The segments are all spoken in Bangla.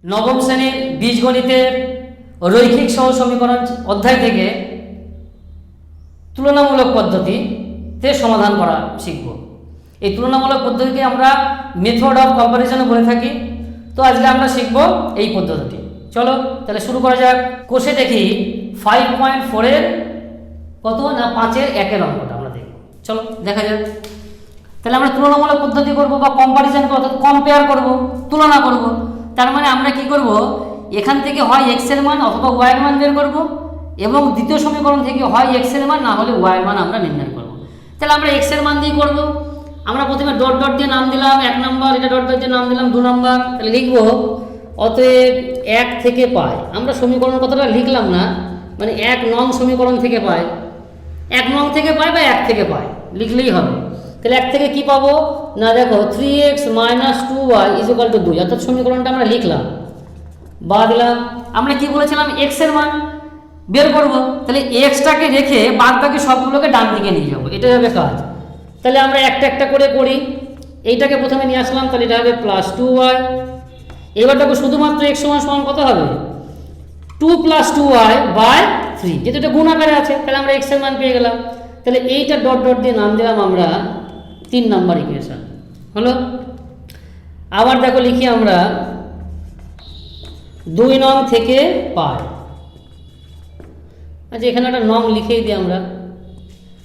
নবম শ্রেণীর বীজগণিতের রৈখিক সহজ সমীকরণ অধ্যায় থেকে তুলনামূলক পদ্ধতিতে সমাধান করা শিখব। এই তুলনামূলক পদ্ধতিকে আমরা মেথড অফ কম্পারিজনও বলে থাকি। তো আজকে আমরা শিখব এই পদ্ধতিটি। চলো তাহলে শুরু করা যাক। কোষে দেখি 5.4 এর কত না 5-এর 1-এর অঙ্কটা আমরা দেখব। চলো দেখা যাক। তাহলে আমরা তুলনামূলক পদ্ধতি করব বা কম্পারিজন করব, অর্থাৎ কম্পেয়ার করব, তুলনা করব। তার মানে আমরা কি করব, এখান থেকে হয় x এর মান অথবা y এর মান বের করব এবং দ্বিতীয় সমীকরণ থেকে হয় x এর মান না হলে y এর মান আমরা নির্ণয় করব। তাহলে আমরা x এর মান দিয়ে করব। আমরা প্রথমে ডট ডট দিয়ে নাম দিলাম 1 নম্বর, এটা ডট ডট দিয়ে নাম দিলাম 2 নম্বর। তাহলে লিখব অতএব 1 থেকে পাই। আমরা সমীকরণ কতটা লিখলাম না, মানে 1 নং সমীকরণ থেকে পাই, 1 নং থেকে পাই বা 1 থেকে পাই লিখলেই হবে। তাহলে 1 থেকে কি পাবো না, দেখো 3x - 2y = 2, অর্থাৎ সমীকরণটা আমরা লিখলাম বা দিলাম। আমরা কি বলেছিলাম, x এর মান বের করব। তাহলে xটাকে রেখে বাদ বাকি সবগুলোকে ডান দিকে নিয়ে যাব, এটাই হবে কাজ। তাহলে আমরা একটা একটা করে করি। এইটাকে প্রথমে নিয়ে আসলাম, তাহলে এটা হবে +2y। এবার দেখো শুধুমাত্র x সমান কত হবে, 2 + 2y/3, যেহেতু এটা গুণ আকারে আছে তাহলে আমরা x এর মান পেয়ে গেলাম। তাহলে এইটা ডট ডট দিয়ে নাম দিলাম আমরা 3 নম্বর ইকুয়েশন হলো। আবার দেখো লিখি আমরা 2 নং থেকে পাই। আচ্ছা এখানে একটা নং লিখেই দিই আমরা।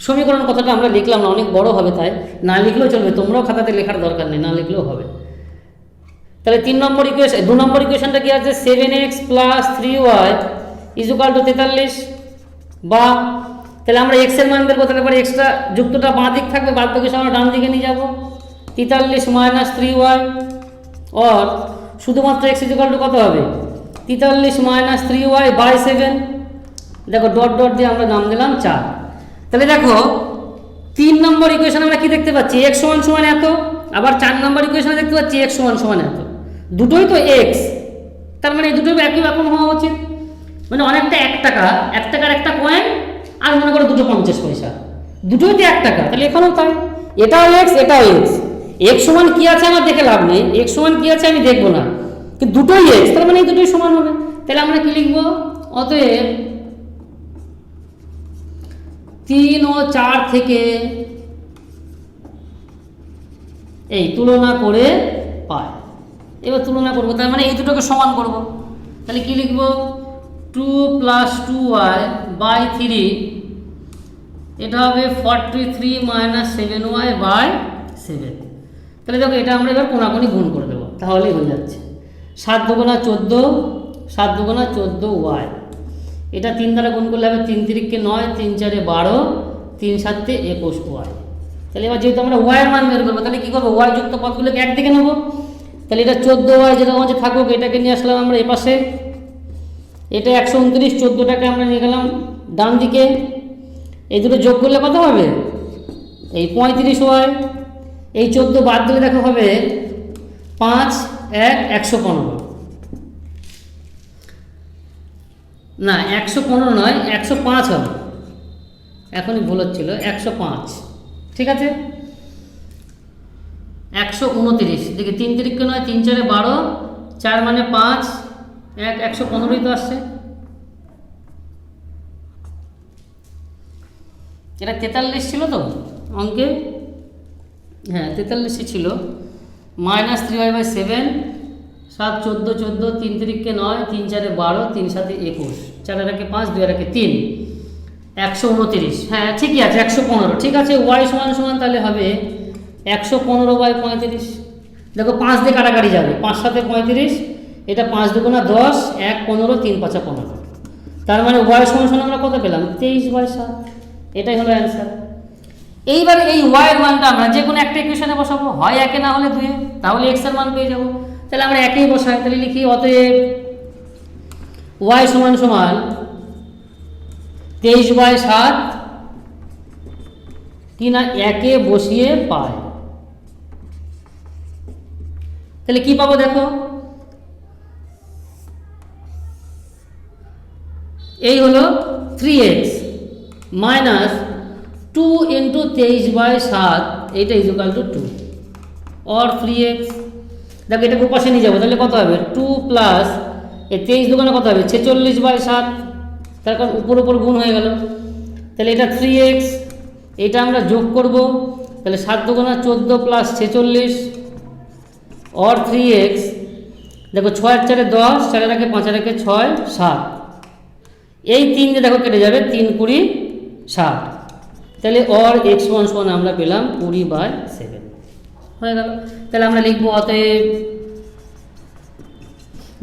সমীকরণ কথাটা আমরা লিখলাম না, অনেক বড় হবে, তাই না লিখলেও চলবে, তোমরাও খাতাতে লেখার দরকার নেই, না লিখলেও হবে। তাহলে 3 নম্বর ইকুয়েশন, 2 নম্বর ইকুয়েশনটা কি আছে, 7x + 3y = 43 বা। তাহলে আমরা x এর মান বের করতে পারি, এক্সট্রা যুক্তটা বাঁ দিক থাকবে, বাদ বাকি সব আমরা ডান দিকে নিয়ে যাব। 43 - 3y আর শুধুমাত্র x = কত হবে, 43 - 3y/7। দেখো ডট ডট দিয়ে আমরা নাম দিলাম 4। তাহলে দেখো 3 নম্বর ইকুয়েশন আমরা কি দেখতে পাচ্ছি, x = এত। আবার 4 নম্বর ইকুয়েশনে দেখতে পাচ্ছি x = এত। দুটোই তো x, তার মানে এই দুটোই একই রকম হওয়া উচিত। মানে অনেকটা 1 টাকা, 1 টাকার একটা কয়েন আর মনে করো 2 50 পয়সা, দুটোই তো 1 টাকা। তাহলে এখানেও তাই, এটাও x এটাও x। x সমান কি আছে আমার দেখে লাভ নেই, x সমান কি আছে আমি দেখবো না, কিন্তু দুটোই x, তার মানে এই দুটোই সমান হবে। তাহলে আমরা কি লিখবো, অতএব 3 ও 4 থেকে এই তুলনা করে পাই। এবার তুলনা করব, তার মানে এই দুটোকে সমান করব। তাহলে কি লিখব, 2 + 2y/3, এটা হবে 43 - 7y/7। তাহলে দেখো এটা আমরা এবার কোনাকুনি গুণ করে দেবো, তাহলেই হয়ে যাচ্ছে। 7 × 2 = 14, 7 × 2 = 14y। এটা 3 দ্বারা গুণ করলে হবে 3 × 3 = 9, 3 × 4 = 12, 3 × 7 = 21y। তাহলে এবার যেহেতু আমরা y এর মান বের করবো, তাহলে কী করবো, y যুক্ত পদগুলোকে একদিকে নেবো। তাহলে এটা 14y যেটা আমাদের থাকুক, এটাকে নিয়ে আসলাম আমরা এপাশে। এটা 129, 14টাকে আমরা নিয়ে গেলাম ডান দিকে। এই দুটো যোগ করলে কত হবে, এই 35y। এই 14 বাদ দিলে দেখো হবে 5 × 1 = 115, না 115 নয় 105 হবে, এখনই ভুল হচ্ছিল, 105 ঠিক আছে। 129 দেখি 3 × 3 = 9, 3 × 4 = 12, 4 মানে 5, 1 115ই তো আসছে। এটা 43 ছিল তো অঙ্কে, হ্যাঁ 43ই ছিল। -3y/7, 7 14 14, 3 × 3 = 9, 3 × 4 = 12, 3 × 7 = 21, 4 × 1 = 5, 2 × 1 = 3, 129। হ্যাঁ ঠিকই আছে, 115 ঠিক আছে। y সমান তাহলে হবে 115/35। দেখো 5 দিয়ে কাটাকাটি যাবে, 5 × 7 = 35, এটা 5 × 2 = 10, 1 15, 3 × 5 = 15। তার মানে y সমান আমরা কত পেলাম, 23/7। এটাই হলো অ্যান্সার। এইবার এই y এর মানটা আমরা যে কোনো একটা ইকুয়েশনে বসাবো, হয় 1 না হলে 2, তাহলে x এর মান পেয়ে যাব। তাহলে আমরা 1-এই বসাই, তাহলে লিখি অতএব y = 23/7, কি না 1-এ বসিয়ে পাই। তাহলে কি পাবো দেখো, এই হলো 3x - 2 × 23/7, এটা = 2 और 3x। দেখো এটাকে পাশে নিয়ে যাবো, তাহলে কত হবে 2 প্লাস এই 23 দোকানে কত হবে 46/7, তার কারণ উপর উপর গুণ হয়ে গেল। তাহলে এটা 3x, এটা আমরা যোগ করব, তাহলে 7 দোকানে 14 প্লাস 46 और 3x। দেখো 6 আর 4 10, 4 আর 1 5 আর 1 6 7, এই 3 দিয়ে দেখো কেটে যাবে, 3 20 60, তাহলে और x1 সমান আমরা পেলাম 20/7 হয়ে গেল। তাহলে আমরা লিখবো অতএব,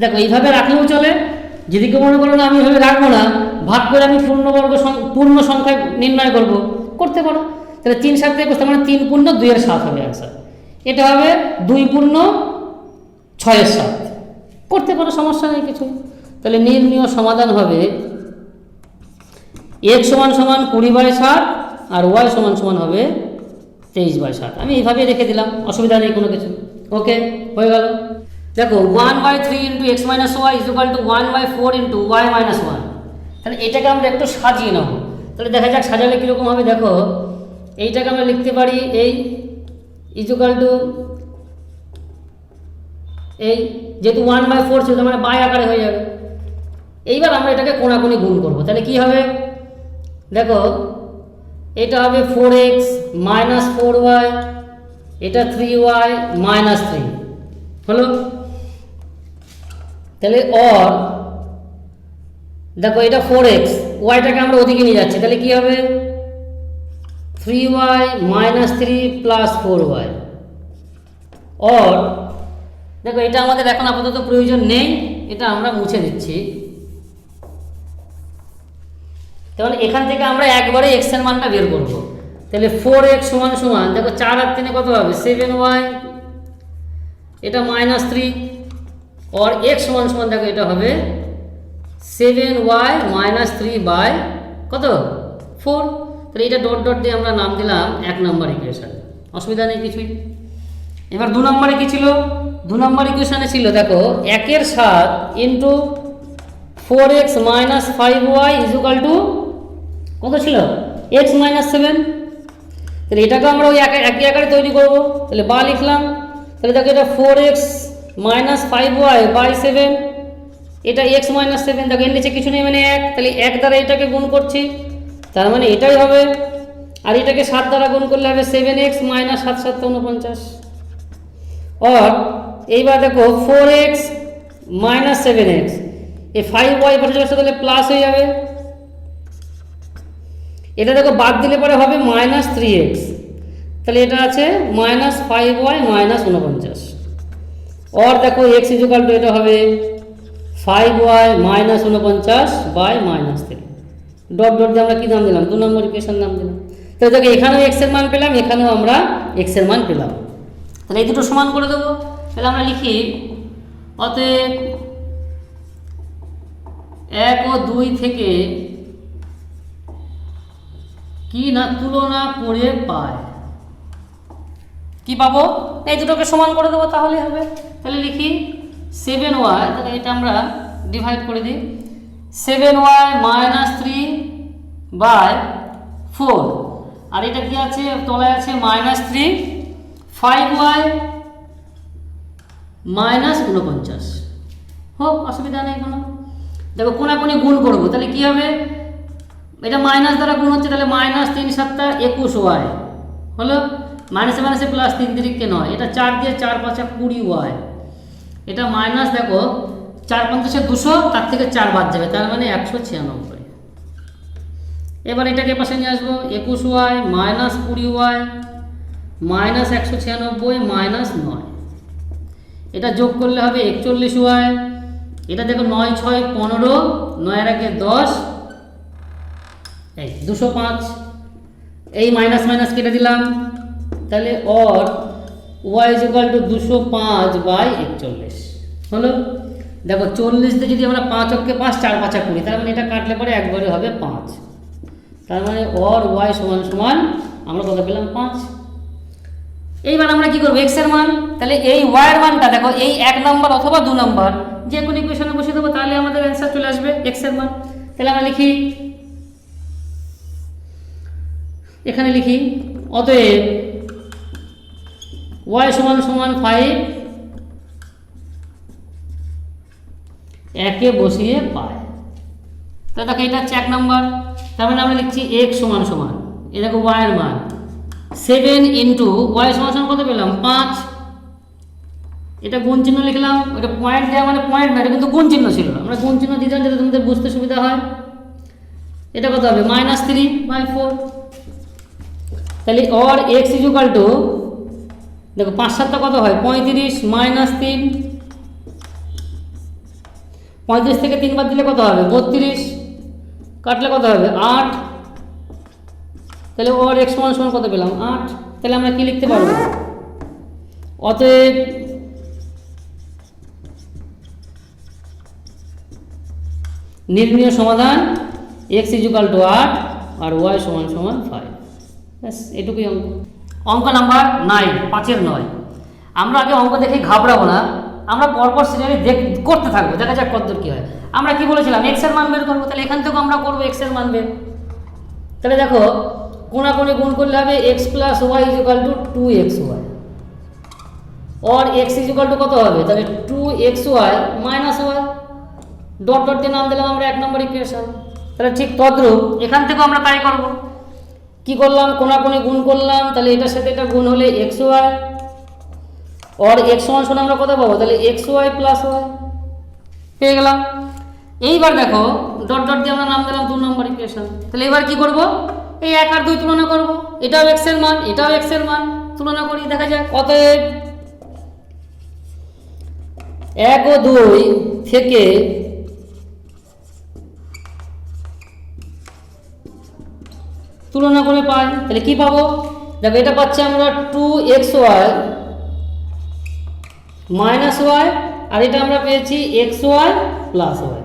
দেখো এইভাবে রাখলেও চলে, যদি কেউ মনে করো না আমি এইভাবে রাখবো না, ভাগ করে আমি পূর্ণ সংখ্যা নির্ণয় করতে পারো। তাহলে 3 7 দিয়ে করতে মানে 3 পূর্ণ 2 এর 7 হবে অ্যান্সার, এটা হবে 2 পূর্ণ 6 এর 7, করতে পারো, সমস্যা নেই কিছু। তাহলে নির্ণীয় সমাধান হবে x সমান সমান 20/7 আর y সমান সমান হবে 23/7। আমি এইভাবে রেখে দিলাম, অসুবিধা নেই কোনো কিছু। ওকে, হয়ে গেল। দেখো 1/3 into X minus Y is equal to 1/4 into Y minus 1। তাহলে এটাকে আমরা একটু সাজিয়ে নেব, তাহলে দেখা যাক সাজালে কীরকম হবে। দেখো এইটাকে আমরা লিখতে পারি এই ইজ ইকুয়াল টু এই, যেহেতু 1/4 ছিল মানে বাই আকারে হয়ে যাবে। এইবার আমরা এটাকে কোণাকুণি গুণ করব, তাহলে কি হবে দেখো, এটা হবে 4x মাইনাস 4y, এটা 3y মাইনাস 3 হলো। তাহলে অর দেখো এটা 4x, ওয়াইটাকে আমরা ওদিকে নিয়ে যাচ্ছি, তাহলে কি হবে 3y minus 3 plus 4y। Or দেখো এটা আমাদের এখন আপাতত প্রয়োজন নেই, এটা আমরা মুছে দিচ্ছি। তাহলে এখান থেকে আমরা একবারে x এর মানটা বের করব, তাহলে 4x সমান সমান দেখো 4 আর 3 কত হবে 7y, এটা মাইনাস 3, और x সমান সমান দেখো এটা হবে 7y মাইনাস 3 কত 4। তাহলে এটা ডট ডট দিয়ে আমরা নাম দিলাম 1 নম্বর ইকুয়েশন, অসুবিধা নেই কিছুই। এবার 2 নম্বরে কি ছিল, 2 নম্বর ইকুয়েশনে ছিল দেখো 1 এর 7 into 4x minus 5y is equal to কত ছিল x মাইনাস 7। তাহলে এটাকে আমরা ওই একই আকারে তৈরি করব, তাহলে বা লিখলাম, তাহলে দেখো এটা 4x মাইনাস 5y বাই 7, এটা x মাইনাস 7, দেখো এর নিচে কিছু নেই মানে 1, তাহলে 1 দ্বারা এটাকে গুণ করছি, তার মানে এটাই হবে, আর এটাকে 7 দ্বারা গুণ করলে হবে 7x মাইনাস 7 7 49। और এইবার দেখো 4x মাইনাস 7x, এই 5y পাশে পাশে তাহলে প্লাস হয়ে যাবে, এটা দেখো বাদ দিলে পরে হবে মাইনাস 3x, তাহলে এটা আছে মাইনাস 5y মাইনাস 49। और দেখো x ইজ ইকুয়াল টু এটা হবে 5y minus 49 by minus 3, dot dot দিয়ে আমরা কী নাম দিলাম 2 নম্বর ইকুয়েশন নাম দিলাম। তাহলে দেখো এখানেও x এর মান পেলাম, এখানেও আমরা x এর মান পেলাম, তাহলে এই দুটো সমান করে দেবো। তাহলে আমরা লিখি অতএব 1 ও 2 থেকে কি না তুলনা করে পায়, কি পাবো, এই দুটোকে সমান করে দেবো তাহলেই হবে। তাহলে লিখি 7y, তাহলে এটা আমরা ডিভাইড করে দিই, 7y মাইনাস 3 বাই 4, আর এটা কি আছে তলায় আছে মাইনাস 3, 5y মাইনাস 49 হোক, অসুবিধা নেই কোনো। দেখো কোনাকুনি গুণ করবো, তাহলে কি হবে, এটা মাইনাস দ্বারা গুণ হচ্ছে, তাহলে মাইনাস 3 7 21y হলো, মাইনাসে মাইনাসে প্লাস 3 3 9, এটা 4 দিয়ে 4 5 20y, এটা মাইনাস দেখো 4 5 200, তার থেকে 4 বাদ যাবে, তার মানে 196। এবার এটাকে পাশে নিয়ে আসবো, 21y minus 20y minus 196 minus 9, এটা যোগ করলে হবে 41y, এটা দেখো 9 6 15, 9 এর আগে 10, এই 205, এই মাইনাস মাইনাস কেটে দিলাম, তাহলে और y is equal to 205 by 41 হলো। দেখো 40 দিয়ে যদি আমরা 5 অক্ষে 5 4 5 20, তার মানে এটা কাটলে পরে একবারে হবে 5, তার মানে और y সমান সমান আমরা কত পেলাম 5। এইবার আমরা কি করব x এর মান, তাহলে এই y এর মানটা দেখো এই 1 নম্বর অথবা 2 নম্বর যে কোনো ইকুয়েশনে বসিয়ে দেবো, তাহলে আমাদের অ্যান্সার চলে আসবে x এর মান। তাহলে আমরা লিখি, এখানে লিখি অতএব y সমান সমান 5 একে বসিয়ে পায়। তো দেখো এটা হচ্ছে 1 নম্বর। তার মানে আমরা লিখছি x সমান সমান এই দেখো y এর মান 7 ইন্টু y সমান সমান কত পেলাম 5। এটা গুণ চিহ্ন লিখলাম, ওটা পয়েন্ট দেওয়া মানে পয়েন্ট না, এটা কিন্তু গুণ চিহ্ন ছিল, আমরা গুণ চিহ্ন দিতাম যাতে তোমাদের বুঝতে সুবিধা হয়। এটা কত হবে -3/4। তাহলে অর x ইকুয়াল টু দেখো 5 7 কত হয় 35 -3, 35 থেকে 3 বাদ দিলে কত হবে 32, কাটলে কত হবে 8। তাহলে অর x সমান সমান কত পেলাম 8। তাহলে আমরা কি লিখতে পারবো, অতএব নির্ণীয় সমাধান x ইকুয়াল টু 8 আর y সমান সমান 5। ব্যাস এটুকুই অঙ্ক। অঙ্ক নাম্বার 9, 5-এর 9। আমরা আগে অঙ্ক দেখে ঘাবড়াবো না, আমরা পরপর সিনারি করতে থাকবো, দেখা যাক কতদূর কী হয়। আমরা কি বলেছিলাম x এর মান বের করবো, তাহলে এখান থেকেও আমরা করবো x এর মান বের। তাহলে দেখো কোণাকোণে গুণ করলে হবে x plus Y equal to 2xy, or x equal to কত হবে তাহলে 2xy minus Y, dot dot দিয়ে নাম দিলাম আমরা 1 নম্বর ইকুয়েশন। তাহলে ঠিক তদ্রূপ এখান থেকেও আমরা তাই করব। কি করলাম, কোণাকোণে গুণ করলাম, তাহলে এটার সাথে এটা গুণ হলে xy, অর x সমান সমান আমরা কত পাবো তাহলে xy প্লাস ওয়াই পেয়ে গেলাম। এইবার দেখো ডট ডট দিয়ে আমরা নাম দিলাম 2 নম্বর ইকুয়েশন। তাহলে এবার কি করব, এই 1 আর 2 তুলনা করব, এটাও x এর মান এটাও x এর মান, তুলনা করি দেখা যাক। অতএব 1 ও 2 থেকে তুলনা করে পাই, তাহলে কি পাবো দেখো, এটা পাচ্ছি আমরা 2xy মাইনাস ওয়াই, আর এটা আমরা পেয়েছি xy প্লাস ওয়াই।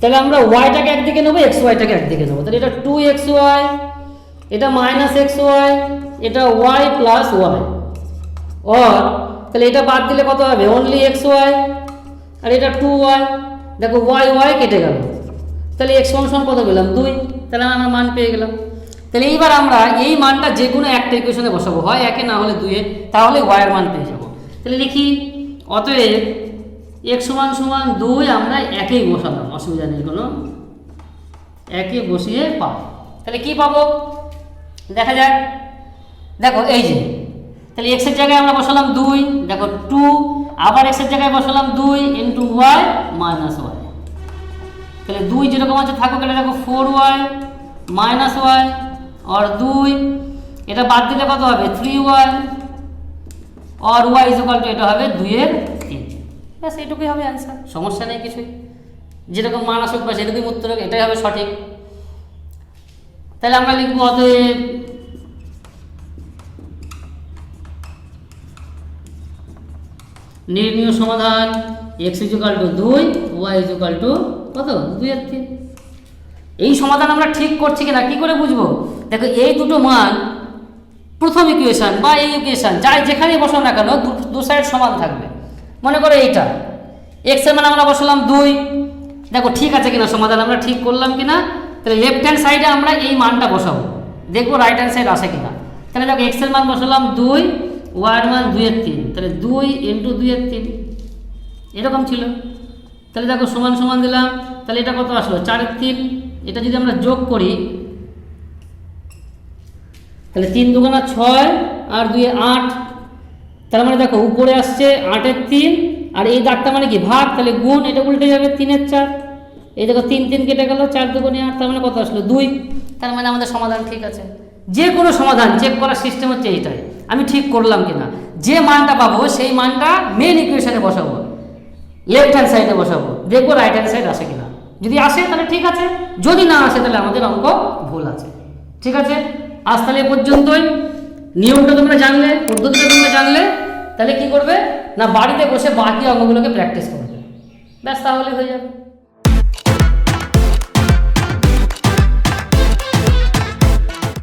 তাহলে আমরা ওয়াইটাকে একদিকে নেবো, xyটাকে একদিকে নেবো, তাহলে এটা 2xy, এটা মাইনাস xy, এটা y প্লাস ওয়াই, और তাহলে এটা বাদ দিলে কত হবে অনলি xy, আর এটা 2y, দেখো y কেটে গেল, তাহলে x সমান কত পেলাম 2, তাহলে আমরা মান পেয়ে গেলাম। তাহলে এইবার আমরা এই মানটা যে কোনো একটা ইকুয়েশনে বসাবো, হয় 1 না হলে 2, তাহলে y এর মান পেয়ে যাবো। তাহলে লিখি অতএব x সমান 2 আমরা 1-এই বসালাম, অসুবিধা নেই কোনো, 1-এ বসিয়ে পাবো। তাহলে কি পাবো দেখা যাক, দেখো এই যে তাহলে x এর জায়গায় আমরা বসালাম 2, দেখো 2, আবার x এর জায়গায় বসালাম 2 ইন্টু y মাইনাস ওয়াই, তাহলে 2 যেরকম আছে থাকুক, এটা দেখো 4y মাইনাস ওয়াই और 2, এটা বাদ দিলে কত হবে 3y, और y ইকুয়াল টু এটা হবে 2/3। ব্যাস এইটুকুই হবে অ্যান্সার, সমস্যা নেই কিছুই, যেরকম মান আসুক বা সেরকম উত্তর হোক, এটাই হবে সঠিক। তাহলে আমরা লিখব অতএব নির্ণীয় সমাধান x equal two 2, y equal to কত 2/3। এই সমাধান আমরা ঠিক করছি কিনা কি করে বুঝবো, দেখো এই দুটো মান প্রথম ইকুয়েশন বা এই ইকুয়েশন যাই যেখানেই বসাও না কেন দু সাইড সমান থাকবে। মনে করো এইটা x এর মান আমরা বসালাম 2, দেখো ঠিক আছে কিনা সমাধান আমরা ঠিক করলাম কিনা, তাহলে লেফট হ্যান্ড সাইডে আমরা এই মানটা বসাবো, দেখবো রাইট হ্যান্ড সাইড আসে কিনা। তাহলে দেখো x এর মান বসালাম 2, y এর মান 2/3, তাহলে 2 ইন্টু 2/3 এরকম ছিল। তাহলে দেখো সমান সমান দিলাম, তাহলে এটা কত আসলো 4/3, এটা যদি আমরা যোগ করি তাহলে 3 দুগুণা 6 আর 2 8, তার মানে দেখো উপরে আসছে 8/3, আর এই দাগটা মানে কি ভাগ, তাহলে গুণ, এটা উল্টে যাবে 3/4, এই দেখো 3 3 কেটে গেল, 4 দুগুণে 8, তার মানে কত আসলো 2। তার মানে আমাদের সমাধান ঠিক আছে। যে কোনো সমাধান চেক করার সিস্টেম হচ্ছে এইটাই, আমি ঠিক করলাম কিনা, যে মানটা পাবো সেই মানটা মেন ইকুয়েশনে বসাবো, লেফট হ্যান্ড সাইডে বসাবো, দেখবো রাইট হ্যান্ড সাইড আসে কিনা, যদি আসে তাহলে ঠিক আছে, যদি না আসে তাহলে আমাদের অঙ্ক ভুল আছে। ঠিক আছে, আজ তাহলে এ পর্যন্তই। নিয়মটা তোমরা জানলে, পদ্ধতিটা তোমরা জানলে, তাহলে কি করবে না বাড়িতে বসে বাকি অঙ্কগুলোকে প্র্যাকটিস করবে, ব্যাস তাহলে হয়ে যাবে।